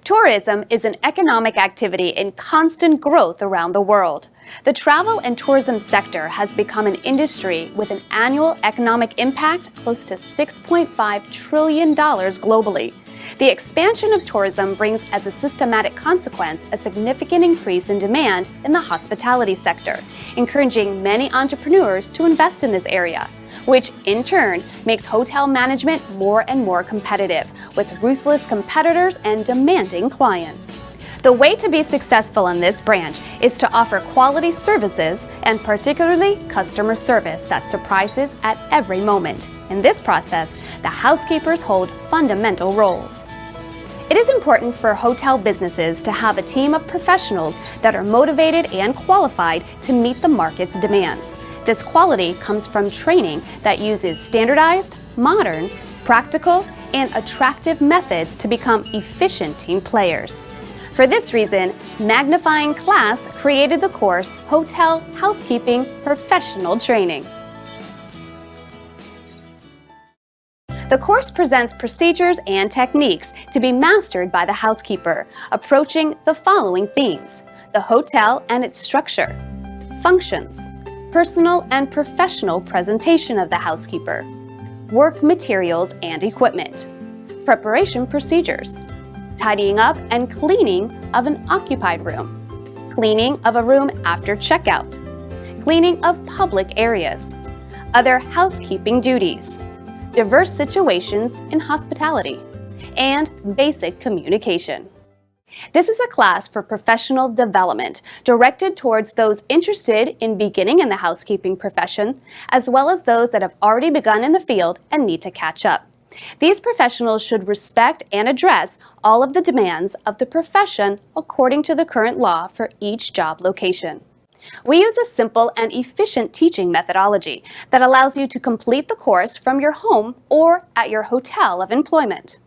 Tourism is an economic activity in constant growth around the world. The travel and tourism sector has become an industry with an annual economic impact close to $6.5 trillion globally. The expansion of tourism brings as a systematic consequence a significant increase in demand in the hospitality sector, encouraging many entrepreneurs to invest in this area, which in turn makes hotel management more and more competitive, with ruthless competitors and demanding clients. The way to be successful in this branch is to offer quality services and particularly customer service that surprises at every moment. In this process, the housekeepers hold fundamental roles. It is important for hotel businesses to have a team of professionals that are motivated and qualified to meet the market's demands. This quality comes from training that uses standardized, modern, practical, and attractive methods to become efficient team players. For this reason, Magnifying Class created the course Hotel Housekeeping Professional Training. The course presents procedures and techniques to be mastered by the housekeeper, approaching the following themes: the hotel and its structure, functions, personal and professional presentation of the housekeeper, work materials and equipment, preparation procedures, tidying up and cleaning of an occupied room, cleaning of a room after checkout, cleaning of public areas, other housekeeping duties, diverse situations in hospitality, and basic communication. This is a class for professional development directed towards those interested in beginning in the housekeeping profession, as well as those that have already begun in the field and need to catch up. These professionals should respect and address all of the demands of the profession according to the current law for each job location. We use a simple and efficient teaching methodology that allows you to complete the course from your home or at your hotel of employment.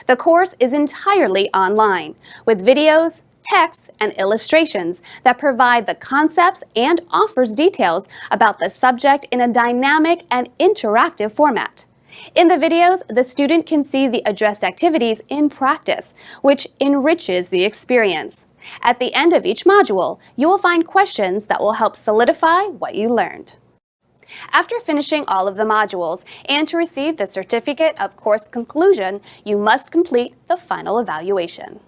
The course is entirely online, with videos, texts, and illustrations that provide the concepts and offers details about the subject in a dynamic and interactive format. In the videos, the student can see the addressed activities in practice, which enriches the experience. At the end of each module, you will find questions that will help solidify what you learned. After finishing all of the modules and to receive the certificate of course conclusion, you must complete the final evaluation.